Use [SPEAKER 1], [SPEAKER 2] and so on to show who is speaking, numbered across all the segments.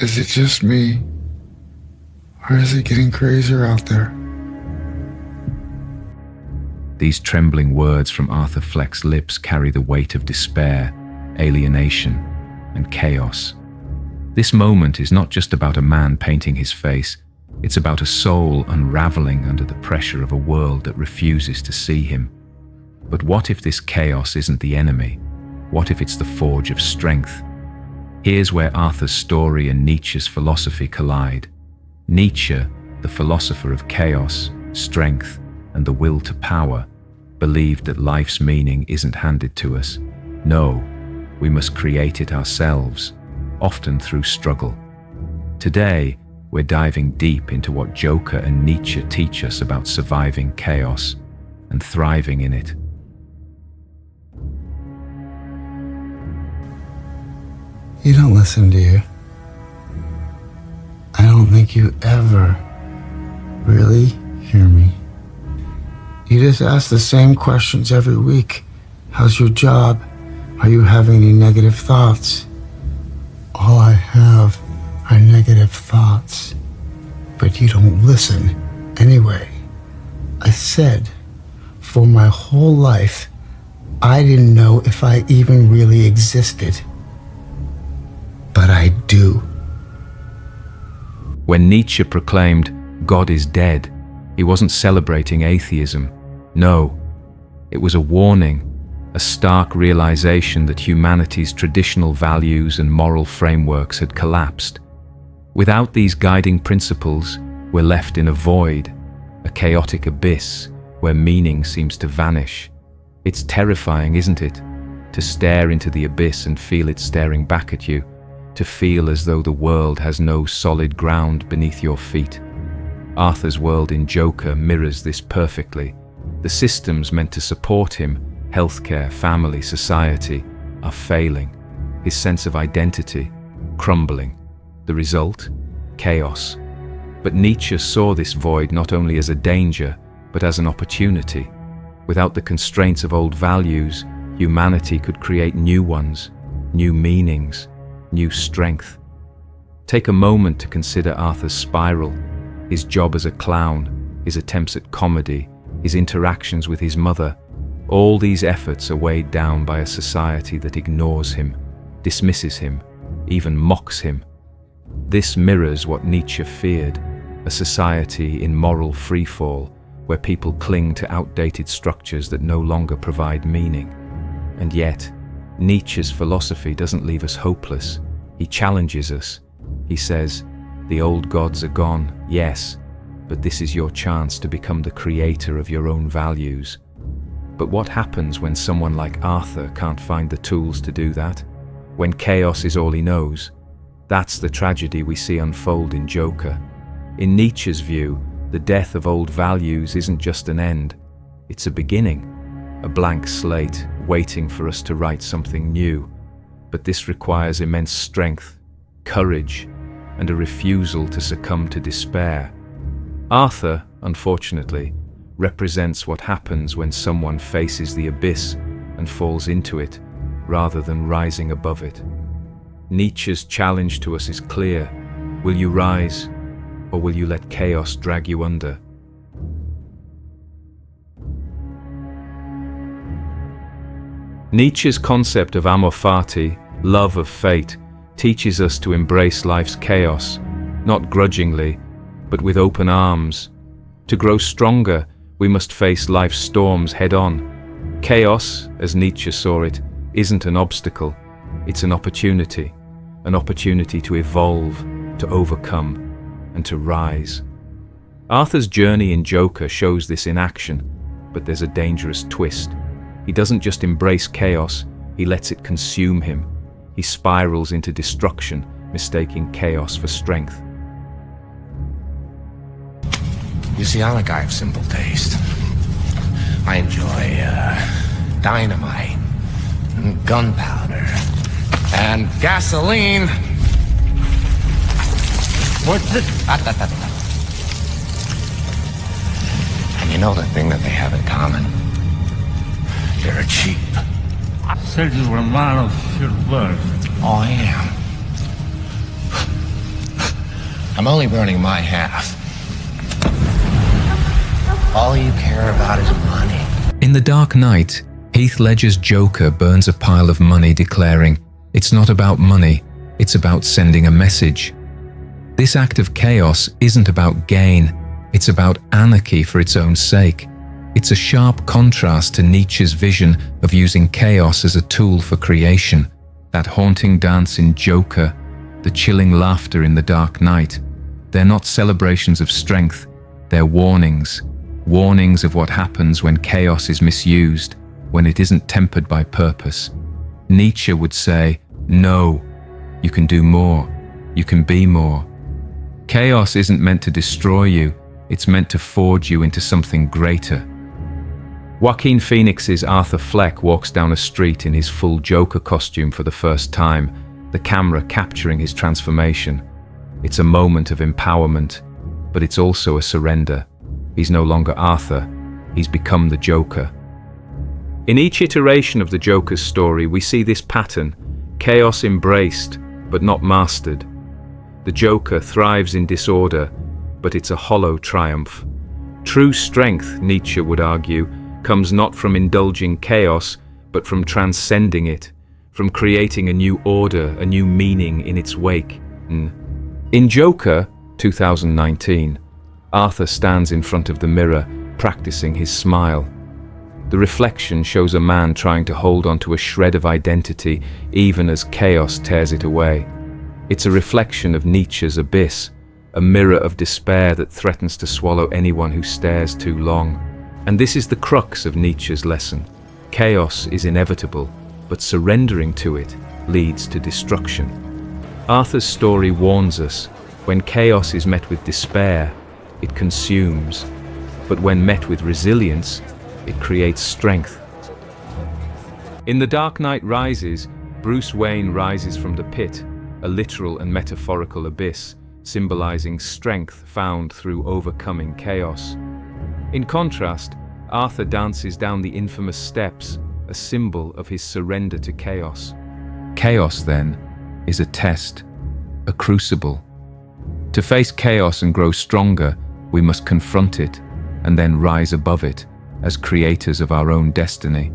[SPEAKER 1] Is it just me? Or is it getting crazier out there?
[SPEAKER 2] These trembling words from Arthur Fleck's lips carry the weight of despair, alienation, and chaos. This moment is not just about a man painting his face, it's about a soul unraveling under the pressure of a world that refuses to see him. But what if this chaos isn't the enemy? What if it's the forge of strength? Here's where Arthur's story and Nietzsche's philosophy collide. Nietzsche, the philosopher of chaos, strength, and the will to power, believed that life's meaning isn't handed to us. No, we must create it ourselves, often through struggle. Today, we're diving deep into what Joker and Nietzsche teach us about surviving chaos and thriving in it.
[SPEAKER 1] You don't listen, do you? I don't think you ever really hear me. You just ask the same questions every week. How's your job? Are you having any negative thoughts? All I have are negative thoughts. But you don't listen anyway. I said, for my whole life, I didn't know if I even really existed. But I do.
[SPEAKER 2] When Nietzsche proclaimed, "God is dead," he wasn't celebrating atheism. No, it was a warning, a stark realization that humanity's traditional values and moral frameworks had collapsed. Without these guiding principles, we're left in a void, a chaotic abyss where meaning seems to vanish. It's terrifying, isn't it? To stare into the abyss and feel it staring back at you, to feel as though the world has no solid ground beneath your feet. Arthur's world in Joker mirrors this perfectly. The systems meant to support him, healthcare, family, society, are failing. His sense of identity, crumbling. The result? Chaos. But Nietzsche saw this void not only as a danger, but as an opportunity. Without the constraints of old values, humanity could create new ones, new meanings, new strength. Take a moment to consider Arthur's spiral, his job as a clown, his attempts at comedy, his interactions with his mother. All these efforts are weighed down by a society that ignores him, dismisses him, even mocks him. This mirrors what Nietzsche feared, a society in moral freefall, where people cling to outdated structures that no longer provide meaning. And yet, Nietzsche's philosophy doesn't leave us hopeless. He challenges us. He says, the old gods are gone, yes, but this is your chance to become the creator of your own values. But what happens when someone like Arthur can't find the tools to do that? When chaos is all he knows? That's the tragedy we see unfold in Joker. In Nietzsche's view, the death of old values isn't just an end, it's a beginning, a blank slate waiting for us to write something new. But this requires immense strength, courage, and a refusal to succumb to despair. Arthur, unfortunately, represents what happens when someone faces the abyss and falls into it, rather than rising above it. Nietzsche's challenge to us is clear. Will you rise, or will you let chaos drag you under? Nietzsche's concept of amor fati, love of fate, teaches us to embrace life's chaos, not grudgingly, but with open arms. To grow stronger, we must face life's storms head-on. Chaos, as Nietzsche saw it, isn't an obstacle, it's an opportunity to evolve, to overcome, and to rise. Arthur's journey in Joker shows this in action, but there's a dangerous twist. He doesn't just embrace chaos, he lets it consume him. He spirals into destruction, mistaking chaos for strength.
[SPEAKER 3] You see, I'm a guy of simple taste. I enjoy dynamite, and gunpowder, and gasoline. What's it? And you know the thing that they have in common? They're cheap.
[SPEAKER 4] I said you were a man of your word.
[SPEAKER 3] Oh, I am. I'm only burning my half. All you care about is money.
[SPEAKER 2] In The Dark Knight, Heath Ledger's Joker burns a pile of money, declaring, "It's not about money, it's about sending a message." This act of chaos isn't about gain, it's about anarchy for its own sake. It's a sharp contrast to Nietzsche's vision of using chaos as a tool for creation. That haunting dance in Joker, the chilling laughter in The Dark Knight, they're not celebrations of strength, they're warnings. Warnings of what happens when chaos is misused, when it isn't tempered by purpose. Nietzsche would say, "No, you can do more, you can be more." Chaos isn't meant to destroy you, it's meant to forge you into something greater. Joaquin Phoenix's Arthur Fleck walks down a street in his full Joker costume for the first time, the camera capturing his transformation. It's a moment of empowerment, but it's also a surrender. He's no longer Arthur, he's become the Joker. In each iteration of the Joker's story, we see this pattern: chaos embraced, but not mastered. The Joker thrives in disorder, but it's a hollow triumph. True strength, Nietzsche would argue, comes not from indulging chaos, but from transcending it, from creating a new order, a new meaning in its wake. In Joker, 2019, Arthur stands in front of the mirror, practicing his smile. The reflection shows a man trying to hold on to a shred of identity, even as chaos tears it away. It's a reflection of Nietzsche's abyss, a mirror of despair that threatens to swallow anyone who stares too long. And this is the crux of Nietzsche's lesson. Chaos is inevitable, but surrendering to it leads to destruction. Arthur's story warns us, when chaos is met with despair, it consumes, but when met with resilience, it creates strength. In The Dark Knight Rises, Bruce Wayne rises from the pit, a literal and metaphorical abyss, symbolizing strength found through overcoming chaos. In contrast, Arthur dances down the infamous steps, a symbol of his surrender to chaos. Chaos, then, is a test, a crucible. To face chaos and grow stronger, we must confront it and then rise above it as creators of our own destiny.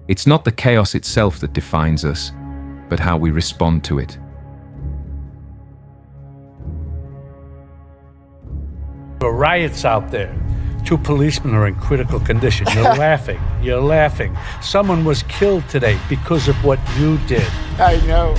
[SPEAKER 2] It's not the chaos itself that defines us, but how we respond to it.
[SPEAKER 4] There are riots out there. 2 policemen are in critical condition. You're laughing. You're laughing. Someone was killed today because of what you did.
[SPEAKER 1] I know.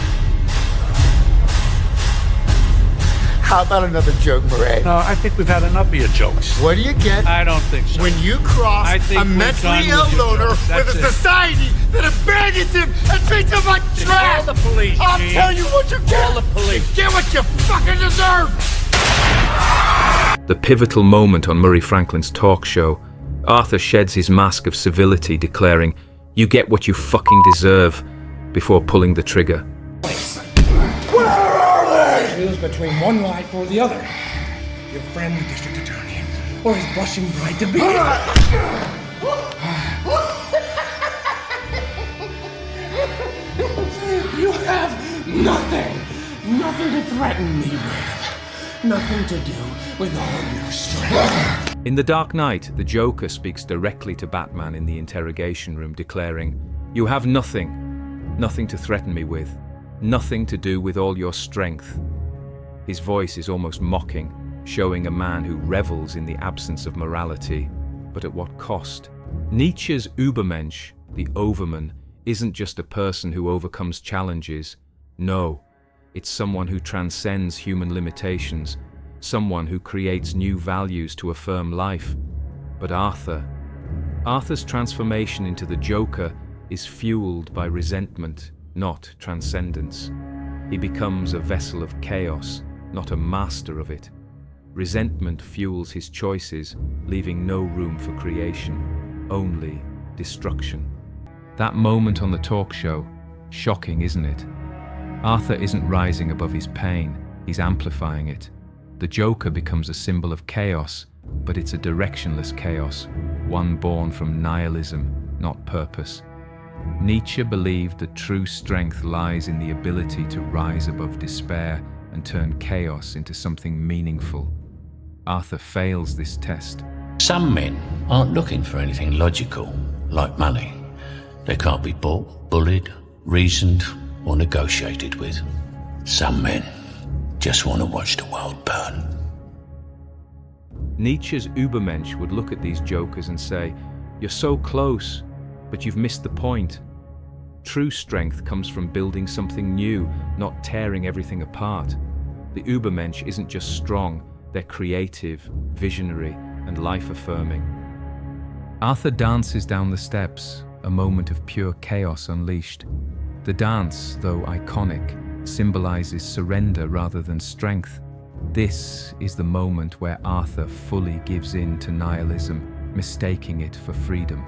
[SPEAKER 1] How about another joke, Murray?
[SPEAKER 4] No, I think we've had enough of your jokes.
[SPEAKER 1] What do you get
[SPEAKER 4] I don't think so.
[SPEAKER 1] when you cross
[SPEAKER 4] I think
[SPEAKER 1] a
[SPEAKER 4] we're
[SPEAKER 1] mentally
[SPEAKER 4] done
[SPEAKER 1] ill
[SPEAKER 4] with your
[SPEAKER 1] loner
[SPEAKER 4] jokes.
[SPEAKER 1] with
[SPEAKER 4] That's
[SPEAKER 1] a
[SPEAKER 4] it.
[SPEAKER 1] society that abandons him and treats him like trash?
[SPEAKER 4] Call the police,
[SPEAKER 1] I'll
[SPEAKER 4] Gene.
[SPEAKER 1] tell you what you get.
[SPEAKER 4] Call the police.
[SPEAKER 1] You get what you fucking deserve.
[SPEAKER 2] The pivotal moment on Murray Franklin's talk show, Arthur sheds his mask of civility, declaring, "You get what you fucking deserve," before pulling the trigger.
[SPEAKER 1] Where are they?
[SPEAKER 5] Choose between one life or the other. Your friend, the district attorney, or his blushing bride to be. You have nothing to threaten me with. Nothing to do with all your strength.
[SPEAKER 2] In The Dark Knight, the Joker speaks directly to Batman in the interrogation room, declaring, "You have nothing to threaten me with, nothing to do with all your strength." His voice is almost mocking, showing a man who revels in the absence of morality, but at what cost? Nietzsche's Übermensch, the overman, isn't just a person who overcomes challenges. No, it's someone who transcends human limitations, someone who creates new values to affirm life. But Arthur's transformation into the Joker is fueled by resentment, not transcendence. He becomes a vessel of chaos, not a master of it. Resentment fuels his choices, leaving no room for creation, only destruction. That moment on the talk show, shocking, isn't it? Arthur isn't rising above his pain, he's amplifying it. The Joker becomes a symbol of chaos, but it's a directionless chaos, one born from nihilism, not purpose. Nietzsche believed that true strength lies in the ability to rise above despair, and turn chaos into something meaningful. Arthur fails this test.
[SPEAKER 6] Some men aren't looking for anything logical, like money. They can't be bought, bullied, reasoned, or negotiated with. Some men just want to watch the world burn.
[SPEAKER 2] Nietzsche's Übermensch would look at these jokers and say, "You're so close, but you've missed the point." True strength comes from building something new, not tearing everything apart. The Übermensch isn't just strong, they're creative, visionary, and life-affirming. Arthur dances down the steps, a moment of pure chaos unleashed. The dance, though iconic, symbolizes surrender rather than strength. This is the moment where Arthur fully gives in to nihilism, mistaking it for freedom.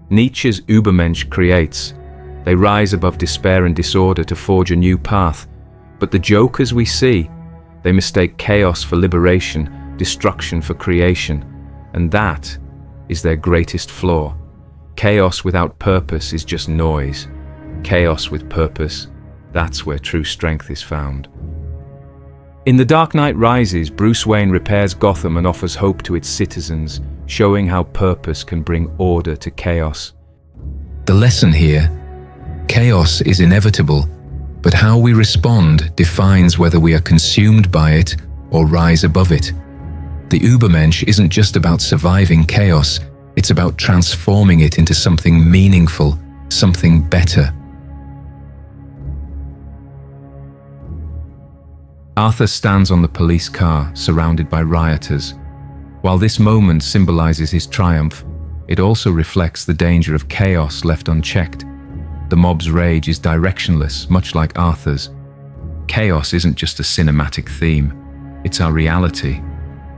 [SPEAKER 2] Nietzsche's Übermensch creates. They rise above despair and disorder to forge a new path. But the jokers we see, they mistake chaos for liberation, destruction for creation, and that is their greatest flaw. Chaos without purpose is just noise. Chaos with purpose, that's where true strength is found. In The Dark Knight Rises, Bruce Wayne repairs Gotham and offers hope to its citizens, showing how purpose can bring order to chaos. The lesson here: chaos is inevitable, but how we respond defines whether we are consumed by it or rise above it. The Übermensch isn't just about surviving chaos, it's about transforming it into something meaningful, something better. Arthur stands on the police car, surrounded by rioters. While this moment symbolizes his triumph, it also reflects the danger of chaos left unchecked. The mob's rage is directionless, much like Arthur's. Chaos isn't just a cinematic theme, it's our reality.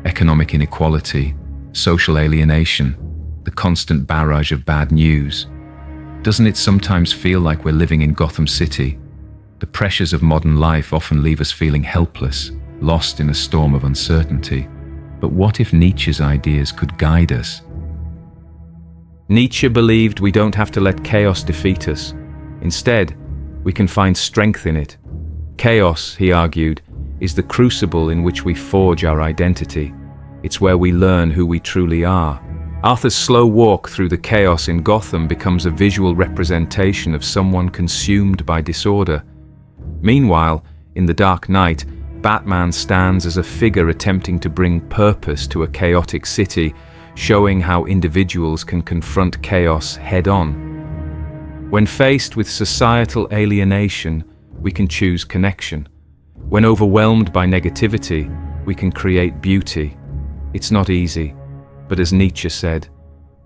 [SPEAKER 2] Economic inequality, social alienation, the constant barrage of bad news. Doesn't it sometimes feel like we're living in Gotham City? The pressures of modern life often leave us feeling helpless, lost in a storm of uncertainty. But what if Nietzsche's ideas could guide us? Nietzsche believed we don't have to let chaos defeat us. Instead, we can find strength in it. Chaos, he argued, is the crucible in which we forge our identity. It's where we learn who we truly are. Arthur's slow walk through the chaos in Gotham becomes a visual representation of someone consumed by disorder. Meanwhile, in The Dark Knight, Batman stands as a figure attempting to bring purpose to a chaotic city, showing how individuals can confront chaos head-on. When faced with societal alienation, we can choose connection. When overwhelmed by negativity, we can create beauty. It's not easy, but as Nietzsche said,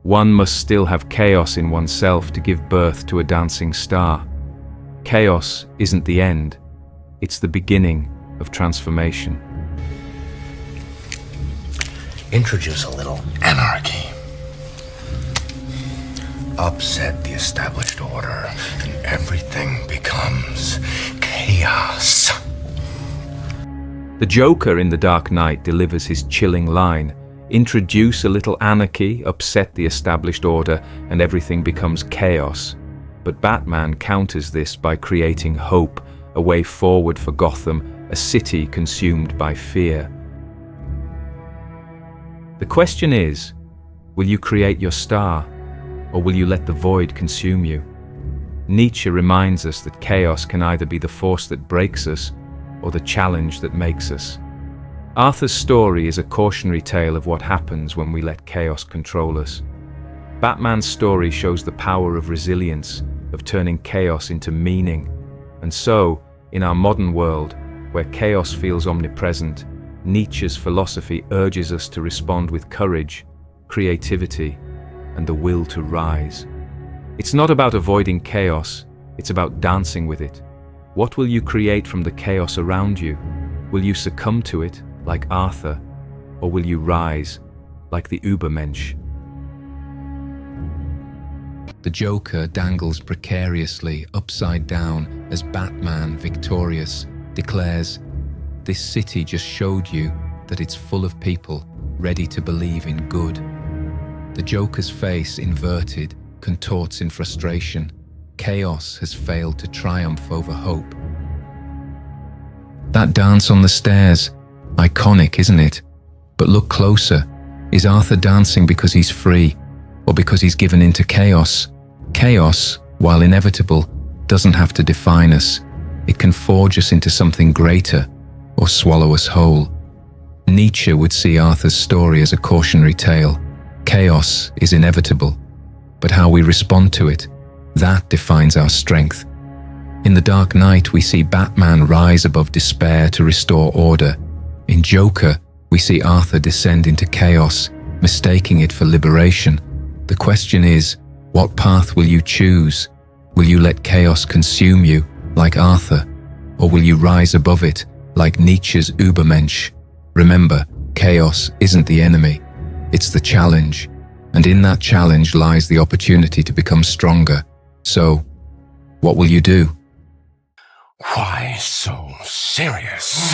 [SPEAKER 2] one must still have chaos in oneself to give birth to a dancing star. Chaos isn't the end, it's the beginning of transformation.
[SPEAKER 3] Introduce a little anarchy. Upset the established order, and everything becomes chaos.
[SPEAKER 2] The Joker in The Dark Knight delivers his chilling line: introduce a little anarchy, upset the established order, and everything becomes chaos. But Batman counters this by creating hope, a way forward for Gotham, a city consumed by fear. The question is, will you create your star, or will you let the void consume you? Nietzsche reminds us that chaos can either be the force that breaks us, or the challenge that makes us. Arthur's story is a cautionary tale of what happens when we let chaos control us. Batman's story shows the power of resilience, of turning chaos into meaning. And so, in our modern world, where chaos feels omnipresent, Nietzsche's philosophy urges us to respond with courage, creativity, and the will to rise. It's not about avoiding chaos, it's about dancing with it. What will you create from the chaos around you? Will you succumb to it, like Arthur, or will you rise, like the Übermensch? The Joker dangles precariously upside down as Batman, victorious, declares, "This city just showed you that it's full of people ready to believe in good." The Joker's face, inverted, contorts in frustration. Chaos has failed to triumph over hope. That dance on the stairs, iconic, isn't it? But look closer. Is Arthur dancing because he's free, or because he's given into chaos? Chaos, while inevitable, doesn't have to define us. It can forge us into something greater, or swallow us whole. Nietzsche would see Arthur's story as a cautionary tale. Chaos is inevitable, but how we respond to it, that defines our strength. In The Dark Knight, we see Batman rise above despair to restore order. In Joker, we see Arthur descend into chaos, mistaking it for liberation. The question is, what path will you choose? Will you let chaos consume you, like Arthur, or will you rise above it, like Nietzsche's Übermensch? Remember, chaos isn't the enemy, it's the challenge, and in that challenge lies the opportunity to become stronger. So, what will you do?
[SPEAKER 5] Why so serious?